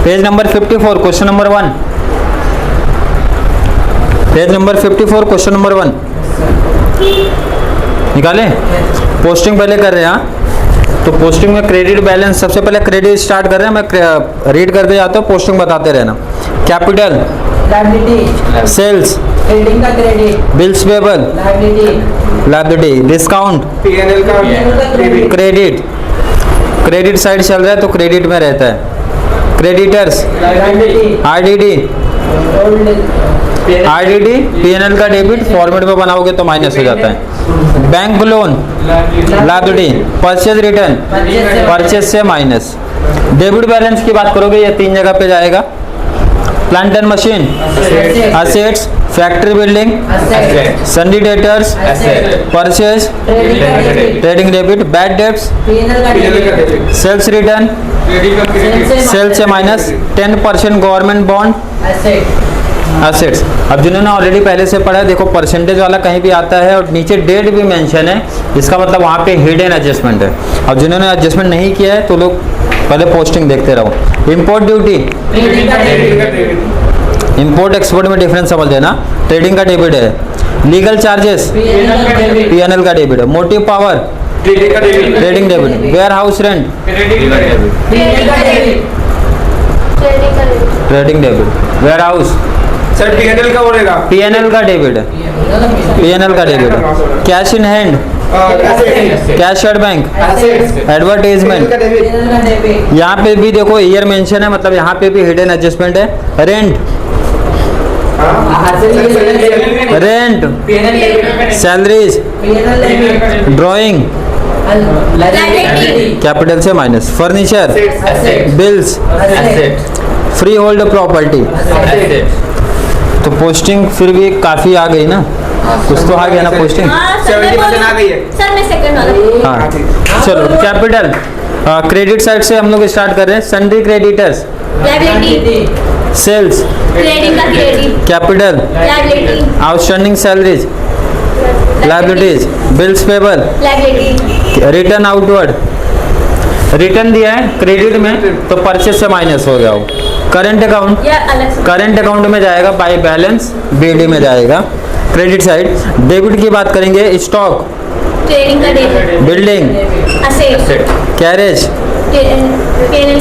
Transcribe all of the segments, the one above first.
Page number 54 question number 1, page number 54 question number 1 निकाले। Posting पहले कर रहे हैं। हाँ, तो पोस्टिंग में क्रेडिट बैलेंस, सबसे पहले क्रेडिट स्टार्ट कर रहे हैं, मैं रीड करते जाता हूँ, पोस्टिंग बताते रहना। कैपिटल, सेल्स, ट्रेडिंग का credit, bills payable, liability, discount, PNL का क्रेडिट, क्रेडिट साइड चल रहा है तो क्रेडिट में रहता है। क्रेडिटर्स, आईडीडी, आईडीडी पीएनएल का डेबिट, फॉर्मेट में बनाओगे तो माइनस हो जाता है। Bank loan, liability, purchase return, purchase से माइनस। डेबिट बैलेंस की बात करोगे ये 3 जगह पे जाएगा। Plant and machine, assets, factory building, सन्डी debtors, purchase, trading debit, bad debts, sales return, sales से माइनस, 10% गवर्नमेंट बॉन्ड, असेट्स। अब जिन्होंने ऑलरेडी पहले से पढ़ा है, देखो परसेंटेज वाला कहीं भी आता है और नीचे डेट भी मेंशन है, इसका मतलब वहाँ पे हिडन एडजस्टमेंट है। अब जिन्होंने एडजस्टमेंट नहीं किया है तो लोग पहले पोस्टिंग देखते रहो। इंपोर्ट ड्यूटी, इंपोर्ट एक्सपोर्ट में डिफरेंस समझ लेना, ट्रेडिंग का डेबिट है। लीगल चार्जेस, पीएनएल का डेबिट है। Motive power, trading debit. Warehouse rent, trading debit. Warehouse sir PNL का बोलेगा, पीएनएल का डेबिट है, पीएनएल का डेबिट है। Cash in hand, cash at bank, advertisement, यहाँ पे भी देखो ईयर मेंशन है, मतलब यहाँ पे भी हिडन एडजस्टमेंट है। Rent, rent, salaries, drawing, capital से minus. Furniture, bills, free hold property. तो पोस्टिंग फिर भी काफी आ गई ना, कुछ तो आ गया ना पोस्टिंग। 70% आ गई है सर मैं सेकंड वाला। हाँ चलो, कैपिटल क्रेडिट साइड से हम लोग स्टार्ट कर रहे हैं। Sundry creditors, liability, sales, trading का credit, capital, liability, outstanding salaries, liabilities, bills payable, liability, return outward. Return दिया है क्रेडिट में तो परचेज से माइनस हो गया वो। करंट अकाउंट, या अलग से करंट अकाउंट में जाएगा, बाय बैलेंस बीडी में जाएगा। Credit side. डेबिट की बात करेंगे, स्टॉक, ट्रेडिंग का debit, building, asset, carriage,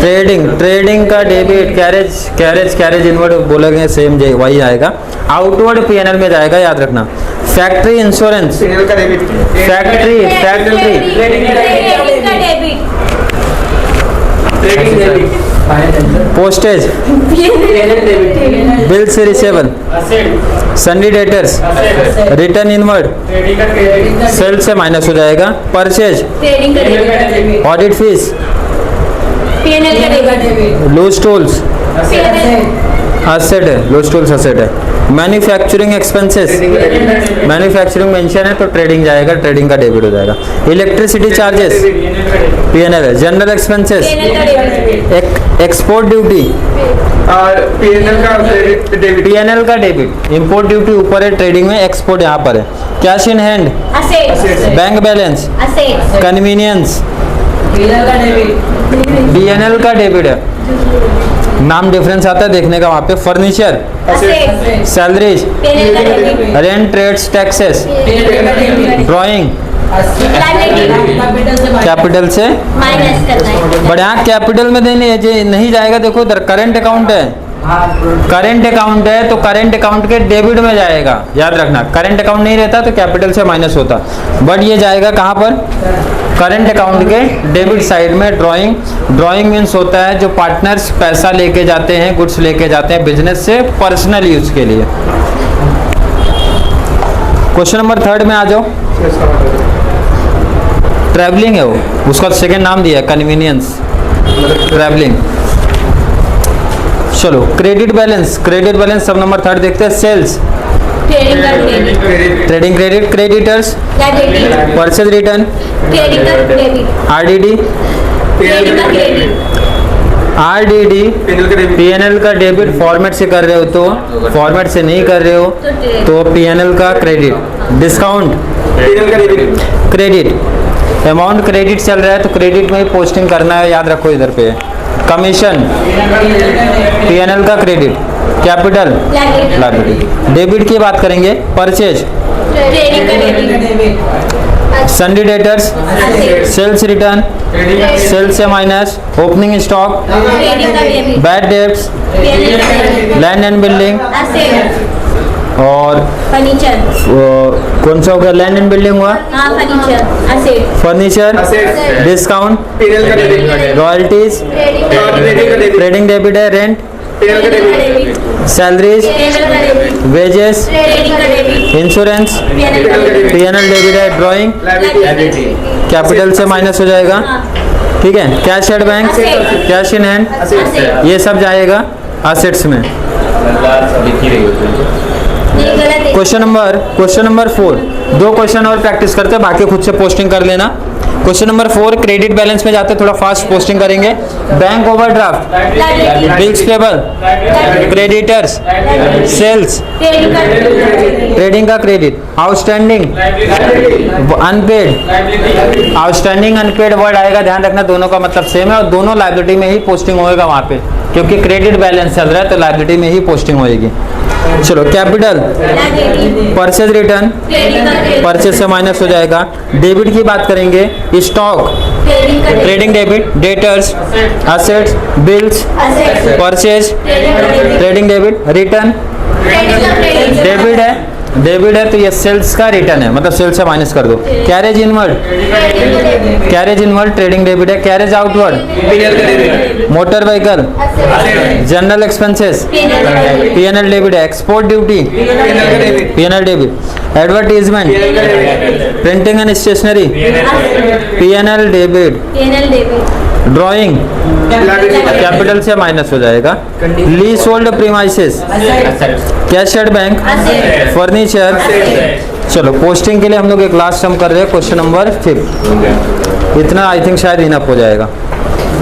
trading, trading का debit, carriage, carriage, carriage inward बोलेंगे सेम वही आएगा। आउटवर्ड पीएनएल में जाएगा, याद रखना। फैक्ट्री इंश्योरेंस, पीएनएल का डेबिट, फैक्ट्री, फैक्ट्री, ट्रेडिंग का debit, trading debit, postage, bills receivable, sundry debtors, return inward, sale से माइनस हो जाएगा। परचेज, ट्रेडिंग का डेबिट, ऑडिट फीस, पीएनएल का debit, loose tools, PNL, asset है, लूज टूल्स असेट है। Manufacturing expenses, manufacturing mention है तो ट्रेडिंग जाएगा, ट्रेडिंग का डेबिट हो जाएगा। इलेक्ट्रिसिटी चार्जेस, पीएनएल है। जनरल एक्सपेंसेस, पीएनएल का डेबिट, एक्सपोर्ट ड्यूटी, पीएनएल का डेबिट, पीएनएल का डेबिट। इंपोर्ट ड्यूटी ऊपर है, ट्रेडिंग में, एक्सपोर्ट यहाँ पर है। Cash in hand, asset, bank balance, asset, convenience, PNL का डेबिट है। नाम डिफरेंस आता है देखने का वहाँ पे। फर्नीचर, असेट, सैलरीज, पीएनएल का debit, rent, trades, taxes, drawing, capital से माइनस करना है। बट यहाँ कैपिटल में नहीं जाएगा। देखो इधर करंट अकाउंट है, करंट अकाउंट है तो करंट अकाउंट के डेबिट में जाएगा, याद रखना। करंट अकाउंट नहीं रहता तो कैपिटल से माइनस होता, बट ये जाएगा कहाँ पर, करंट अकाउंट के डेबिट साइड में। ड्राइंग, ड्राइंग मीन्स होता है जो पार्टनर्स पैसा लेके जाते हैं, गुड्स लेके जाते हैं बिजनेस से पर्सनल यूज के लिए। क्वेश्चन नंबर 3 में आ जाओ। ट्रैवलिंग है वो, उसका सेकेंड नाम दिया है कन्वीनियंस, ट्रैवलिंग। चलो क्रेडिट बैलेंस, क्रेडिट बैलेंस सब नंबर 3 देखते हैं। सेल्स, ट्रेडिंग का credit, trading credit, creditors, liability, purchase return, trading का डेबिट, आरडीडी, ट्रेडिंग का क्रेडिट, आरडीडी, पीएनएल का डेबिट, पीएनएल का डेबिट। फॉर्मेट से कर रहे हो तो, फॉर्मेट से नहीं कर रहे हो तो पीएनएल का क्रेडिट। डिस्काउंट, पीएनएल का डेबिट, क्रेडिट। अमाउंट क्रेडिट चल रहा है तो क्रेडिट में ही पोस्टिंग करना है, याद रखो इधर पे। कमीशन पीएनएल का क्रेडिट, कैपिटल लायबिलिटी। डेबिट की बात करेंगे, परचेज ट्रेडिंग का debit, sundry debtors, sales return, sales से माइनस, ओपनिंग स्टॉक, ट्रेडिंग का डेबिट, बैड डेब्ट्स, ट्रेडिंग का debit, land and building, asset, और फर्नीचर, कौन सा हो गया, लैंड एंड बिल्डिंग हुआ, हाँ furniture, asset, furniture, Assets. Discount, PNL का डेबिट, रॉयल्टीज, ट्रेडिंग का ट्रेडिंग का डेबिट, ट्रेडिंग डेबिट है, रेंट, पीएनएल का डेबिट, डेबिट, सैलरीज, ट्रेडिंग का डेबिट, वेजेस, ट्रेडिंग का डेबिट, इंश्योरेंस, पीएनएल का डेबिट, पीएनएल डेबिट है, ड्राइंग, लायबिलिटी, कैपिटल से माइनस हो जाएगा, हाँ, ठीक है। Cash at bank, Asset. Cash in hand, asset, ये सब जाएगा असेट्स में। नहीं गलत है, क्वेश्चन नंबर 4, 2 क्वेश्चन और प्रैक्टिस करते हैं, बाकी खुद से पोस्टिंग कर लेना। क्वेश्चन नंबर 4, क्रेडिट बैलेंस में जाते हैं, थोड़ा फास्ट पोस्टिंग करेंगे। Bank overdraft, liability, bills payable, creditors, sales, trading का डेबिट, ट्रेडिंग का credit, outstanding, unpaid, outstanding unpaid word आएगा, ध्यान रखना दोनों का मतलब सेम है और दोनों लायबिलिटी में ही पोस्टिंग होएगा वहाँ पे, क्योंकि क्रेडिट बैलेंस चल रहा है तो लायबिलिटी में ही पोस्टिंग होएगी। चलो, capital, liability, purchase return, trading का डेबिट, परचेज से माइनस हो जाएगा। डेबिट की बात करेंगे, स्टॉक, ट्रेडिंग का debit, trading debit, debtors, assets, bills, asset, purchase, trading का debit, trading debit, return, trading का क्रेडिट, डेबिट है तो ये सेल्स का रिटर्न है, मतलब सेल्स से माइनस कर दो। कैरेज इनवर्ड, ट्रेडिंग का debit, carriage inward trading debit है। कैरेज आउटवर्ड, पीएनएल का debit, motor vehicle, asset, general expenses, PNL का डेबिट, पीएनएल डेबिट है। एक्सपोर्ट ड्यूटी, पीएनएल का debit, PNL debit. Advertisement, PNL का debit, printing and stationery, PNL debit. PNL debit, drawing, liability, capital से minus हो जाएगा। Lease hold premises, cash at bank, asset, furniture. चलो, posting के लिए हम लोग एक लास्ट सम कर रहे हैं, क्वेश्चन नंबर 5। इतना आई थिंक शायद इनफ हो जाएगा।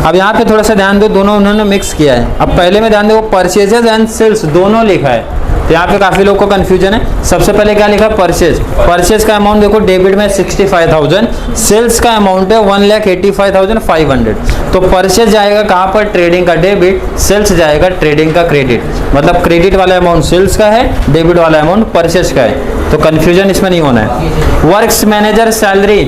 अब यहाँ पे थोड़ा सा ध्यान दो, दोनों उन्होंने मिक्स किया है। अब पहले में ध्यान दो, परचेजेस एंड सेल्स दोनों लिखा है, तो यहाँ पे काफी लोग को कंफ्यूजन है। सबसे पहले क्या लिखा है, परचेज। परचेज का अमाउंट देखो, डेबिट में 65,000, सेल्स का अमाउंट है 1,85,500। तो परचेज जाएगा कहाँ पर, ट्रेडिंग का डेबिट, सेल्स जाएगा ट्रेडिंग का क्रेडिट। मतलब क्रेडिट वाला अमाउंट सेल्स का है, डेबिट वाला अमाउंट परचेज का है, तो कंफ्यूजन इसमें नहीं होना है। Works manager salary,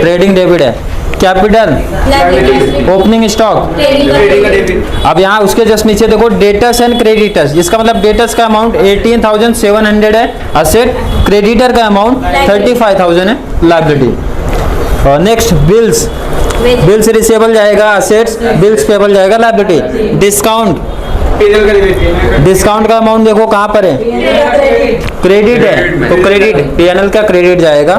trading debit है। Capital, liability, opening stock. Trading का ट्रेडिंग का डेबिट, डेबिट, अब यहाँ उसके जस्ट नीचे देखो, डेटर्स एंड क्रेडिटर्स, इसका मतलब डेटर्स का अमाउंट 18,700 है असेट, क्रेडिटर का अमाउंट 35,000 है लायबिलिटी। और नेक्स्ट बिल्स, बिल्स रिसीवेबल जाएगा असेट्स, बिल्स पेबल जाएगा लायबिलिटी। डिस्काउंट, पीएनएल का डेबिट, डिस्काउंट का अमाउंट देखो कहाँ पर है, क्रेडिट है, तो क्रेडिट पीएनएल का क्रेडिट जाएगा।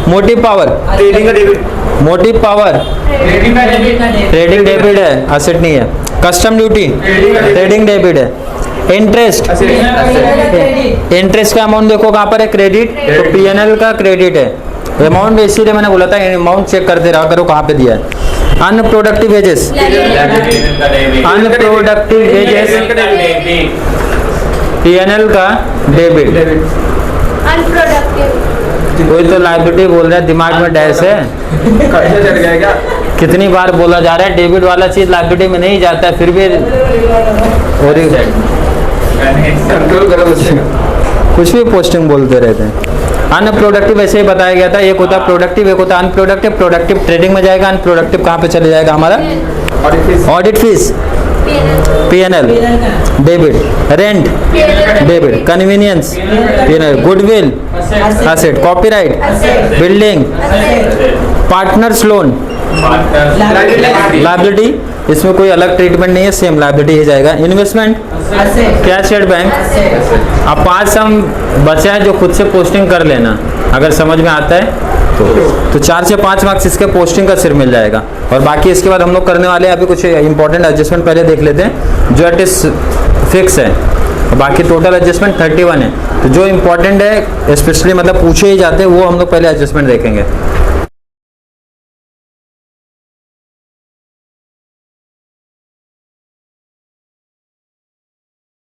मोटिव पावर, ट्रेडिंग का डेबिट, मोटिव पावर, ट्रेडिंग का डेबिट, ट्रेडिंग डेबिट है, असेट नहीं है। कस्टम ड्यूटी, ट्रेडिंग डेबिट है। इंटरेस्ट, इंटरेस्ट का अमाउंट देखो कहाँ पर है, क्रेडिट, तो पीएनएल का क्रेडिट है। अमाउंट इसीलिए मैंने बोला था अमाउंट चेक करते रहा करो कहाँ पे दिया है। Unproductive wages, unproductive wages, PNL का डेबिट। अनप्रोडक्टिव, कोई तो लायबिलिटी बोल रहा है, दिमाग में डैश है। खर्चा चढ़ जाएगा, कितनी बार बोला जा रहा है, डेबिट वाला चीज लायबिलिटी में नहीं जाता है, फिर भी और कंट्रोल करो उससे। कुछ भी पोस्टिंग बोलते रहते हैं। अनप्रोडक्टिव ऐसे ही बताया गया था, एक होता प्रोडक्टिव, एक होता अनप्रोडक्टिव। प्रोडक्टिव ट्रेडिंग में जाएगा, अनप्रोडक्टिव कहाँ पे चले जाएगा हमारा, audit fees, PNL debit. Rent debit, convenience PNL, goodwill asset, copyright, building, partners loan liability, इसमें कोई अलग ट्रीटमेंट नहीं है, सेम लायबिलिटी ही जाएगा। Investment, cash at bank. अब 5 सम बचे हैं जो खुद से पोस्टिंग कर लेना, अगर समझ में आता है तो 4 से 5 मार्क्स इसके पोस्टिंग का सिर मिल जाएगा। और बाकी इसके बाद हम लोग करने वाले हैं, अभी कुछ इंपॉर्टेंट एडजस्टमेंट पहले देख लेते हैं जो एट इज फिक्स है, बाकी टोटल एडजस्टमेंट 31 है। तो जो इंपॉर्टेंट है स्पेशली मतलब पूछे ही जाते हैं वो हम लोग पहले एडजस्टमेंट देखेंगे।